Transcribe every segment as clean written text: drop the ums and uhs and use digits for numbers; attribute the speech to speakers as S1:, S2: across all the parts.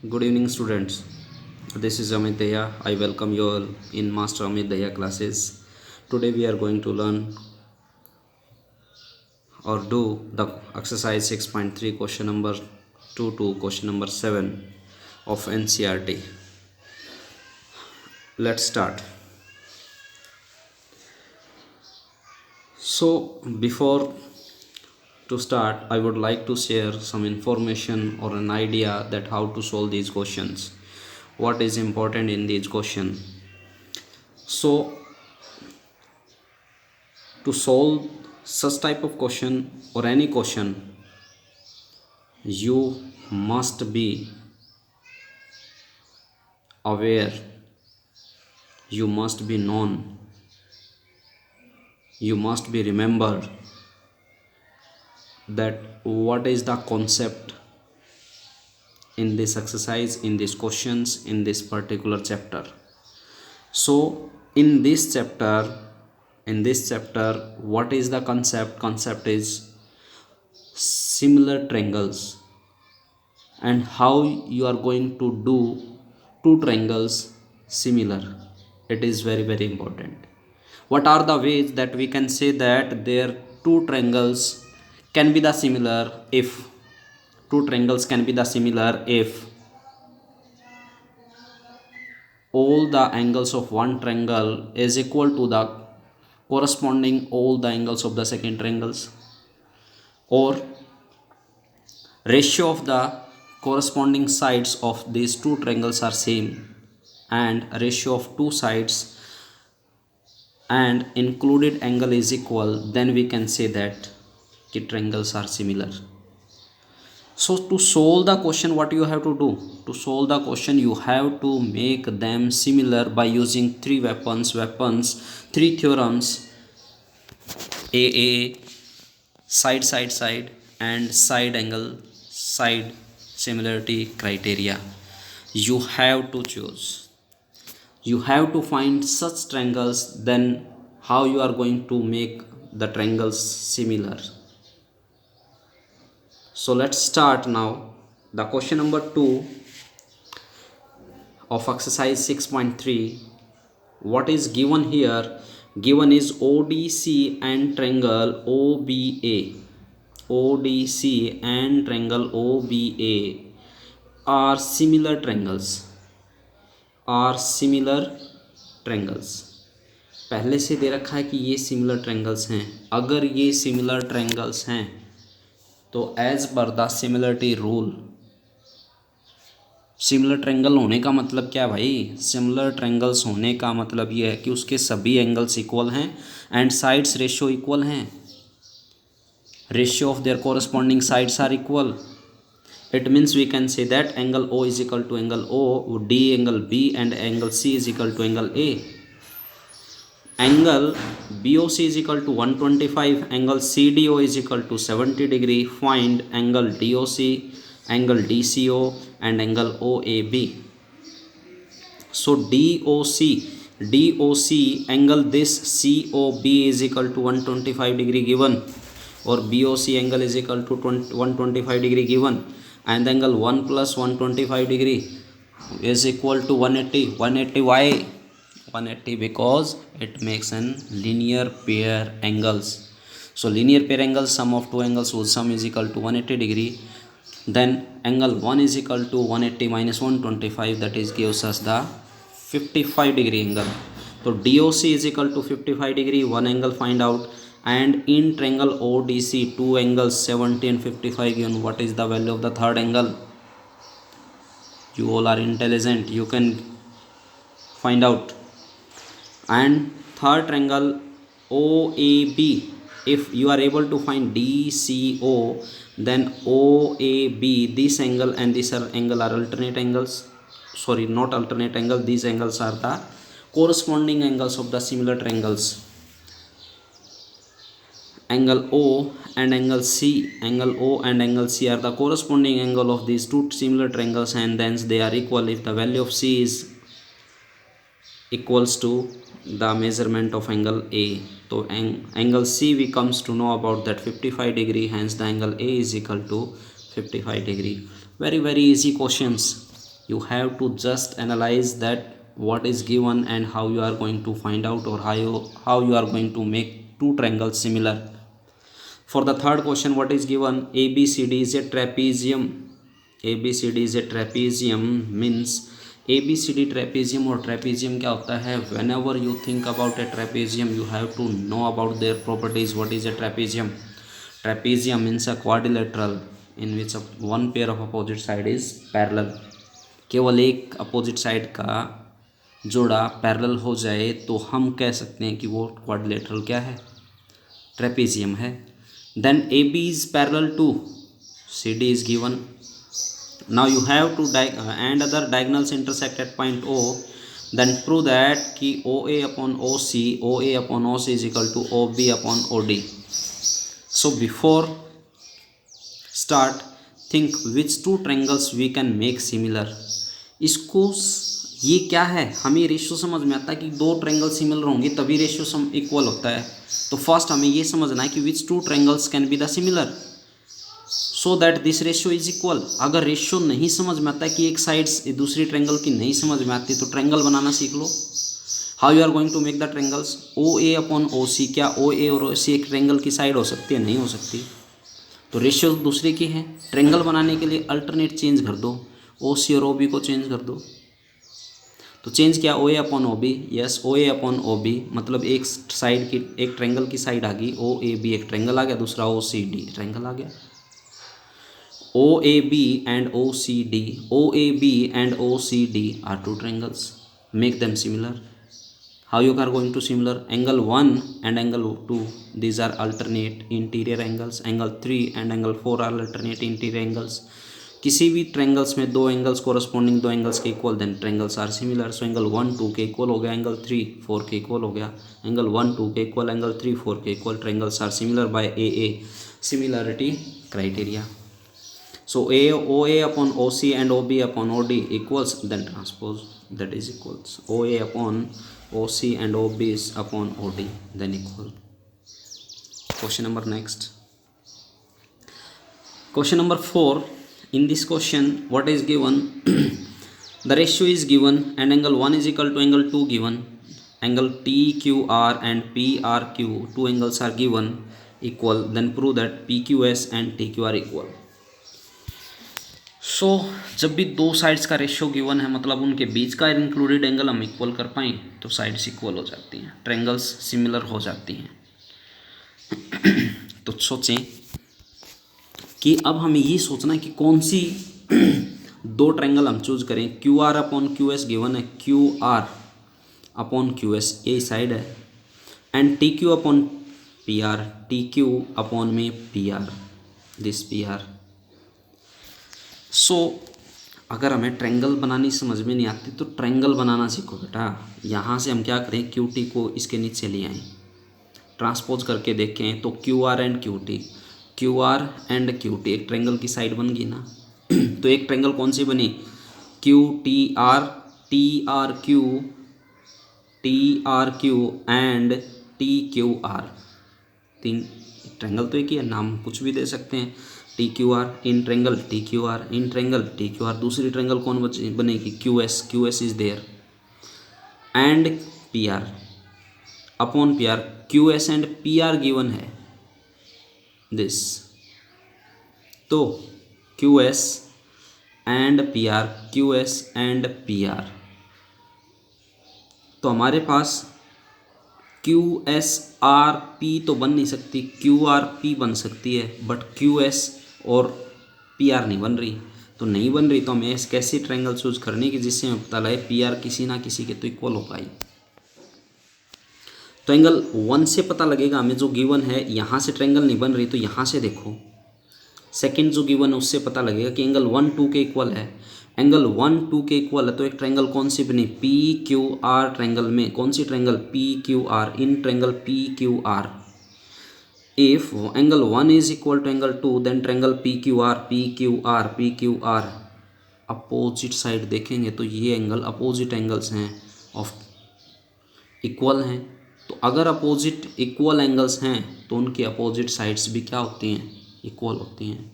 S1: Good evening, students. This is Amit Daya. I welcome you all in Master Amit Daya classes. Today we are going to learn or do the exercise 6.3 question number 2 to question number 7 of NCRT. Let's start. So, before to start, I would like to share some information or an idea that how to solve these questions. What is important in these questions? So, to solve such type of question or any question, you must be aware, you must be known, you must be remembered that what is the concept in this exercise, in these questions, in this particular chapter. So in this chapter, what is the concept is similar triangles, and how you are going to do two triangles similar. It is very important. What are the ways that we can say that there two triangles can be the similar? If two triangles can be the similar if all the angles of one triangle is equal to the corresponding all the angles of the second triangles, or ratio of the corresponding sides of these two triangles are same, and ratio of two sides and included angle is equal, then we can say that the triangles are similar. So to solve the question, what you have to do? To solve the question, you have to make them similar by using three three theorems: a side and side angle side similarity criteria. You have to choose, you have to find such triangles, then how you are going to make the triangles similar. So let's start now. The question number 2 of exercise 6.3, what is given here? Given is ODC and triangle OBA. ODC and triangle OBA are similar triangles. पहले से दे रखा है कि ये similar triangles हैं. अगर ये similar triangles हैं तो as per the similarity rule, similar triangle होने का मतलब क्या भाई? सिमिलर ट्रायंगल्स होने का मतलब ये है कि उसके सभी एंगल्स इक्वल हैं एंड साइड्स रेशियो इक्वल हैं. Ratio of their corresponding sides are equal. It means we can say that angle O is equal to angle O, D angle B, and angle C is equal to angle A. Angle BOC is equal to 125, angle CDO is equal to 70 degree. Find angle DOC, angle DCO, and angle OAB. So DOC angle this COB is equal to 125 degree given, or BOC angle is equal to 125 degree given, and angle 1 plus 125 degree is equal to 180. 180 why? 180 because it makes an linear pair angles. So linear pair angles, sum of two angles whose sum is equal to 180 degree. Then angle 1 is equal to 180 minus 125, that is gives us the 55 degree angle. So DOC is equal to 55 degree, one angle find out. And in triangle ODC, two angles 70 and 55 given. What is the value of the third angle? You all are intelligent, you can find out. And third triangle OAB, if you are able to find DCO, then OAB, this angle and this angle are alternate angles. Sorry, not alternate angle, these angles are the corresponding angles of the similar triangles. Angle O and angle C, angle O and angle C are the corresponding angle of these two similar triangles, and thence they are equal if the value of C is equals to the measurement of angle A. So angle C we comes to know about that 55 degree, hence the angle A is equal to 55 degree. Very easy questions. You have to just analyze that what is given and how you are going to find out, or how you are going to make two triangles similar. For the third question, what is given? ABCD is a trapezium. ABCD is a trapezium means ABCD trapezium, और trapezium क्या होता है? Whenever you think about a trapezium, you have to know about their properties. What is a trapezium? Trapezium means a quadrilateral in which one pair of opposite side is parallel. केवल एक opposite side का जोड़ा parallel हो जाए तो हम कह सकते हैं कि वो क्वाड्रिलेटरल क्या है? ट्रेपेजियम है. Then A B is parallel to C D is given. Now you have to and other diagonals intersect at point O. Then prove that कि O A upon O A upon O C is equal to O B upon O D. So before start think which two triangles we can make similar. इसको ये क्या है, हमें ratio समझ में आता है कि दो ट्रायंगल सिमिलर होंगे तभी रेशियो इक्वल होता है. तो फर्स्ट हमें ये समझना है कि which two triangles can be the similar so that this ratio is equal. अगर रेशियो नहीं समझ में आता है कि एक साइड दूसरी ट्रायंगल की नहीं समझ में आती तो ट्रायंगल बनाना सीख लो. How you are going to make the triangles? O A upon O C. क्या ओ ए और ओ सी एक ट्रायंगल की साइड हो सकती है? नहीं हो सकती. तो रेशियो दूसरे की है. ट्रायंगल बनाने के लिए अल्टरनेट चेंज कर दो, ओ सी और ओ बी को चेंज कर दो. तो चेंज किया ओ A upon O B. Yes, O A upon O B मतलब एक साइड की एक ट्रायंगल की साइड आ गई. ओ ए बी एक ट्रायंगल आ गया, दूसरा ओ सी डी ट्रायंगल आ गया. O A B and O C D. O A B and O C D are two triangles. Make them similar. How you are going to similar? Angle 1 and angle 2, these are alternate interior angles. Angle 3 and angle 4 are alternate interior angles. किसी भी triangles में दो angles corresponding दो angles के equal, then triangles are similar. So angle 1 2 के equal हो गया, angle 3 4 के इक्वल हो गया. एंगल 1 2 के इक्वल, एंगल 3 4 के equal. Triangles are similar by a similarity criteria. So OA upon OC and OB upon OD equals, then transpose that is equals OA upon OC and OB is upon OD, then equal. Question number next. Question number 4. In this question, what is given? The ratio is given and angle 1 is equal to angle 2 given. Angle TQR and PRQ, two angles are given equal. Then prove that PQS and TQ are equal. सो जब भी दो sides का ratio given है मतलब उनके बीच का included angle हम equal कर पाएँ तो साइड्स इक्वल हो जाती हैं, ट्रायंगल्स सिमिलर हो जाती हैं. तो सोचें कि अब हमें ये सोचना है कि कौन सी दो ट्रायंगल हम चूज करें. Q R upon Q S given है. Q R upon Q S ये साइड है. And T Q upon P R. T Q upon में P R, this P R. So अगर हमें ट्रायंगल बनानी समझ में नहीं आती तो ट्रायंगल बनाना सीखो बेटा. यहाँ से हम क्या करें, क्यू टी को इसके नीचे ले आएँ, ट्रांसपोज करके देखें तो Q R and Q T, Q are and Q T एक ट्रायंगल की साइड बन गई ना. तो एक ट्रायंगल कौन सी बनी? Q T R Q and T Q are. तीन ट्रायंगल तो एक ही है, नाम कुछ भी दे सकते हैं. T Q R in triangle, T Q R in triangle, T Q R. दूसरी ट्रायंगल कौन बनेगी? Q S is there and P R upon P R. Q S and P R given है दिस. तो Q S and P R, Q S and P R. तो हमारे पास Q S R P तो बन नहीं सकती, Q R P बन सकती है, बट क्यू एस और पी आर नहीं बन रही. तो नहीं बन रही तो हमें कैसी ट्रायंगल चूज करनी कि जिससे हमें पता लगे पी आर किसी ना किसी के तो इक्वल हो पाई. तो एंगल 1 से पता लगेगा हमें जो गिवन है. यहाँ से ट्रायंगल नहीं बन रही तो यहाँ से देखो सेकंड जो गिवन है उससे पता लगेगा कि एंगल 1 2 के इक्वल है. एंगल 1 2 के इक्वल है तो एक ट्रायंगल कौन सी बनी? पी क्यू आर ट्रायंगल में कौन सी triangle? P Q R in triangle P Q R. If angle 1 is equal to angle 2 then triangle P Q R opposite side देखेंगे तो ये एंगल अपोजिट एंगल्स हैं ऑफ इक्वल हैं. तो अगर अपोजिट इक्वल एंगल्स हैं तो उनकी अपोजिट साइड्स भी क्या होती हैं? इक्वल होती हैं.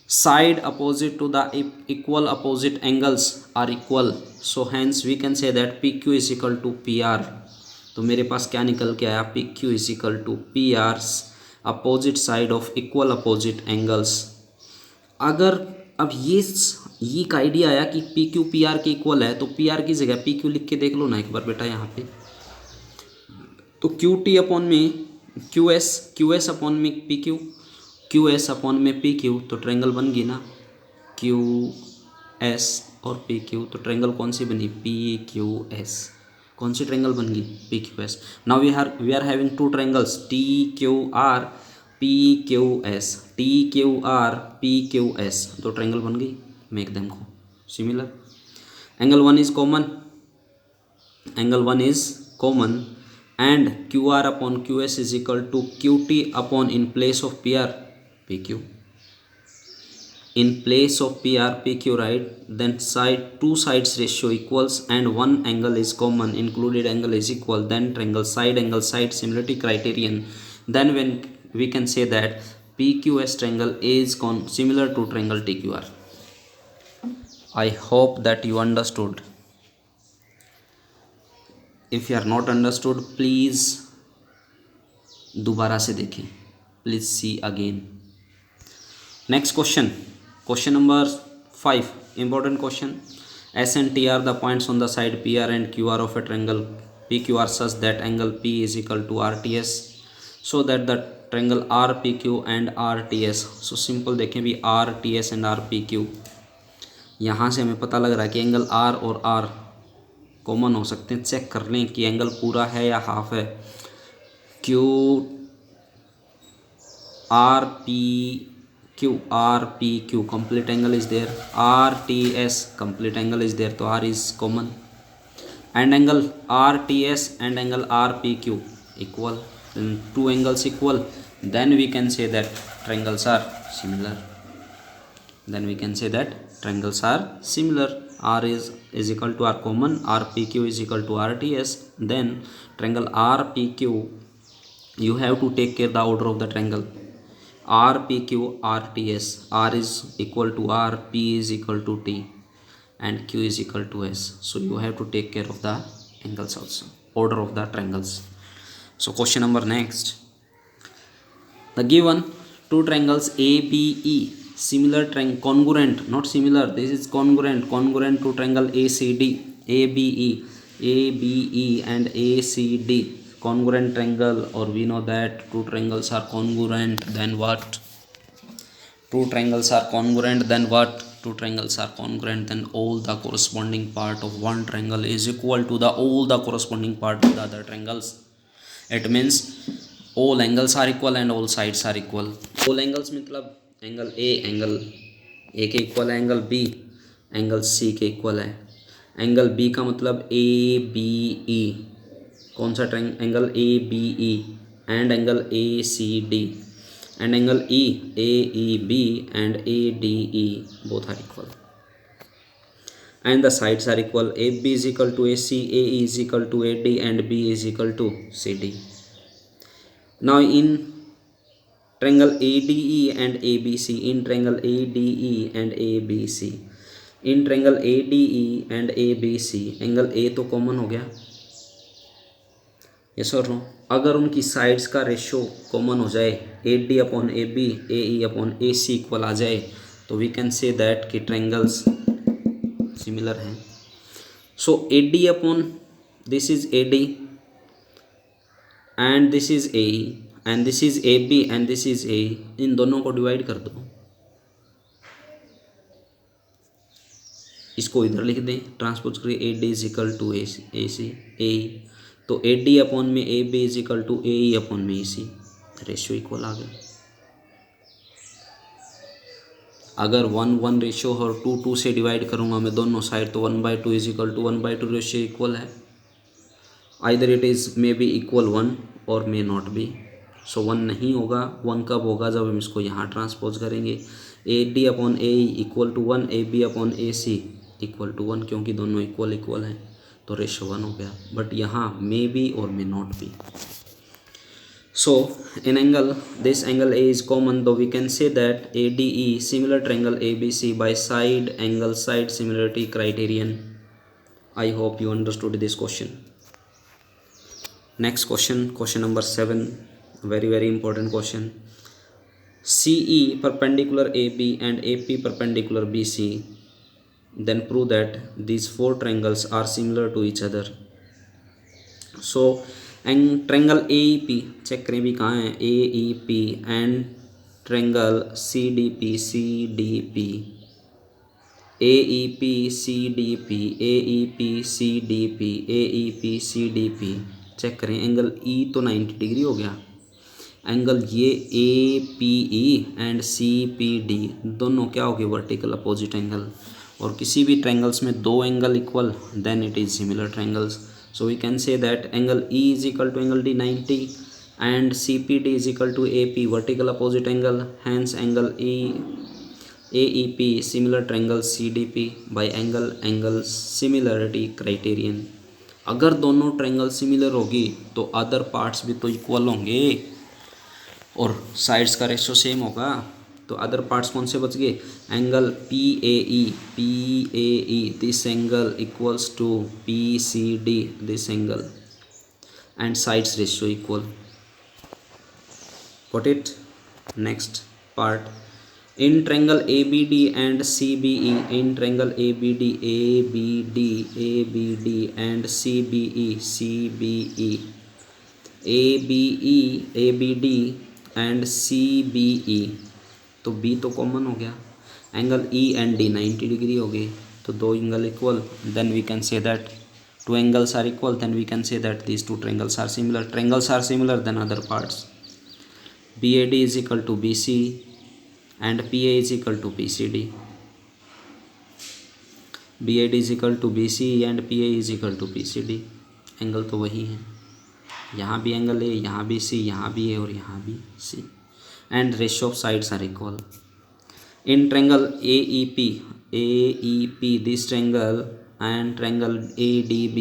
S1: side opposite to the equal opposite angles are equal, so hence we can say that PQ is equal to PR। तो मेरे पास क्या निकल के आया, PQ is equal to PR's opposite side of equal opposite angles। अगर अब ये एक आइडिया आया कि PQ PR के इक्वल है, तो PR की जगह PQ लिख के देख लो ना एक बार बेटा यहाँ पे। तो QT अपॉन में QS अपॉन में PQ, QS अपॉन में PQ, तो ट्रायंगल बन गई ना QS और PQ। तो ट्रायंगल कौन सी बनी, PQS। कौन सी ट्रायंगल बन गई, PQS। Now we are having two triangles TQR PQS, TQR PQS, तो ट्रायंगल बन गई, मेक देम को similar. Angle one is common and QR upon QS is equal to QT upon, in place of PR, PQ, in place of PR PQ, right? Then two sides ratio equals and one angle is common, included angle is equal, then triangle side similarity criterion, then when we can say that PQS triangle is similar to triangle TQR। I hope that you understood। If you are not understood please दोबारा से देखें, please see again. Next question number 5, important question. S and T are the points on the side PR and QR of a triangle PQR such that angle P is equal to RTS, so that the triangle RPQ and RTS, so simple देखें भी RTS and RPQ, यहाँ से हमें पता लग रहा है कि एंगल R और R कॉमन हो सकते हैं। चेक कर लें कि एंगल पूरा है या हाफ है। RPQ complete angle is there, RTS complete angle is there, तो R is common, and angle RTS and angle RPQ equal, two angles equal, then we can say that triangles are similar. R is equal to R common, RPQ is equal to RTS, then triangle RPQ, you have to take care the order of the triangle RPQ RTS, R is equal to R, P is equal to T, and Q is equal to S, so you have to take care of the angles also, order of the triangles। So question number next, the given two triangles ABE, similar triangle, congruent, not similar, this is congruent to triangle ACD, ABE and ACD, congruent triangle, or we know that two triangles are congruent, then what? Two triangles are congruent, then all the corresponding part of one triangle is equal to all the corresponding part of the other triangles। It means all angles are equal and all sides are equal। all angles मतलब angle A के equal है, angle B angle C के equal है। Angle B का मतलब ABE, कौन सा triangle, angle ABE, and angle ACD, and angle AEB and ADE, both are equal, and the sides are equal. AB is equal to AC, AE is equal to AD, and B is equal to CD। Now in triangle ADE and ABC, in triangle ADE and ABC, in triangle ADE and ABC, angle A तो common हो गया, yes और no. अगर उनकी sides का ratio common हो जाए, AD upon AB, AE upon AC equal आ जाए, तो वी कैन से दैट कि ट्रायंगल्स सिमिलर हैं। So AD upon this is AD and this is AE and this is AB and this is AE, इन दोनों को divide कर दो, इसको इधर लिख दें, ट्रांसपोज करिए, AD is equal to AC AE, तो AD अपॉन में AB is equal to AE upon में AC, रेशियो इक्वल आ गया। अगर 1:1 रेशियो और 2:2 से डिवाइड करूँगा मैं दोनों साइड, तो 1/2 is equal to 1/2 ratio equal है। Either it is may be equal 1 और मे नॉट बी। सो 1 नहीं होगा, 1 कब होगा, जब हम इसको यहाँ ट्रांसपोज करेंगे। AD upon AE equal to 1, AB upon AC equal to 1, क्योंकि दोनों इक्वल हैं, तो रेशियो 1 हो गया। बट यहाँ मे बी और may not be. So in angle, this angle A is common, though we can say that ADE similar triangle ABC by side angle side similarity criterion. I hope you understood this question. Next question, question number 7, very important question. CE perpendicular AB and AP perpendicular BC, then prove that these four triangles are similar to each other. So and triangle AEP check करें भी कहाँ है, AEP and triangle CDP CDP AEP CDP AEP CDP AEP CDP check करें, angle E तो 90 degree हो गया, angle ये APE and CPD दोनों क्या हो गए, वर्टिकल अपोजिट एंगल, और किसी भी ट्रायंगल्स में दो angle equal then it is similar triangles. So we can say that angle E is equal to angle D 90 and CPD is equal to AP vertical opposite angle, hence angle AEP similar triangle CDP by angle similarity criterion. अगर दोनों triangle similar होगी तो other parts भी तो equal होंगे और sides का ratio same होगा, तो अदर पार्ट्स कौन से बच गए, angle PAE this angle equals to PCD this angle and sides ratio equal. Got it. Next part, in triangle ABD and CBE, in triangle ABD and CBE ABD and CBE, तो B तो common हो गया, angle E and D 90 degree हो गई, तो दो angle equal, then we can say that two angles are equal, then we can say that these two triangles are similar then other parts. BAD is equal to BC and PA is equal to PCD. BAD is equal to BC and PA is equal to PCD. Angle तो वही है, यहाँ भी angle है, यहाँ भी C, यहाँ भी है और यहाँ भी C, and ratio of sides are equal. In triangle AEP this triangle and triangle ADB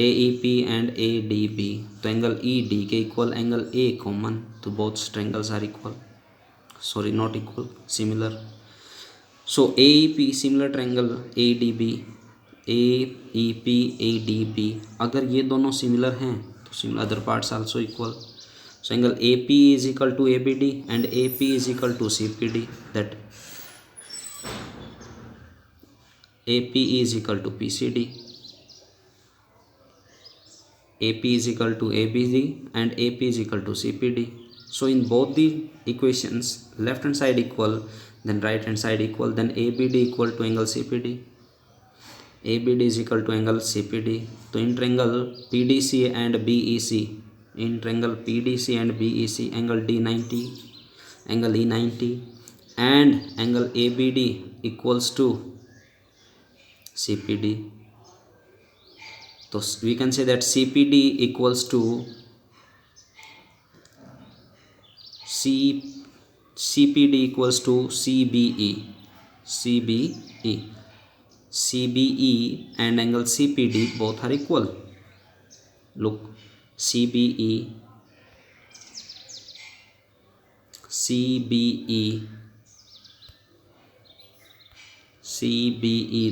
S1: AEP and ADB, तो एंगल ED के इक्वल, एंगल A कॉमन, तो both triangles are equal, sorry not equal, similar. So AEP similar triangle AEP ADB, अगर ये दोनों similar हैं तो similar other parts also equal. So angle AP is equal to ABD and AP is equal to CPD, that AP is equal to PCD, AP is equal to ABD and AP is equal to CPD. So in both the equations, left hand side equal, then right hand side equal, then ABD equal to angle CPD, ABD is equal to angle CPD. तो in triangle PDC and BEC, in triangle PDC and BEC, angle D 90, angle E 90 and angle ABD equals to CPD. So we can say that CPD equals to CPD equals to CBE and angle CPD both are equal. Look, CBE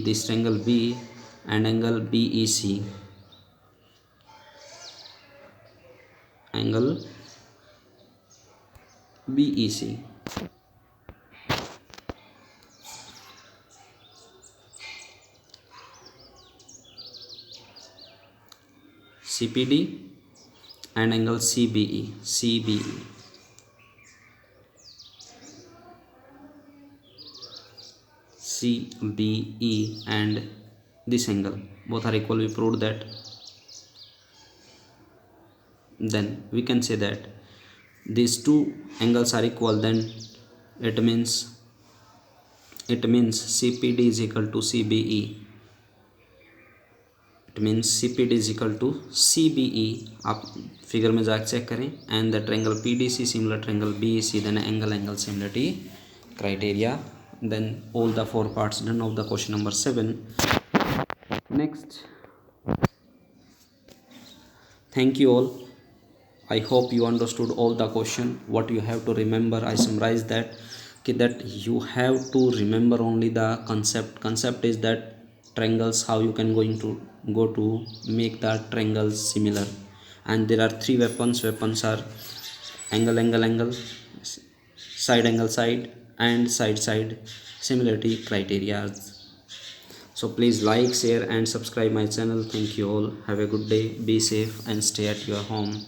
S1: this triangle B and angle BEC, angle BEC. CPD and angle CBE and this angle both are equal. We proved that. Then we can say that these two angles are equal, then it means CPD is equal to CBE. It means CPD is equal to CBE. आप figure में जाकर check करें. And the triangle PDC similar triangle BEC, then angle similarity criteria. Then all the four parts done of the question number 7. Next, thank you all. I hope you understood all the question. What you have to remember, I summarize that that you have to remember only the concept is that triangles, how you can going to go to make the triangles similar. And there are three weapons are angle, side angle side, and side similarity criteria. So please like, share and subscribe my channel. Thank you all. Have a good day. Be safe and stay at your home.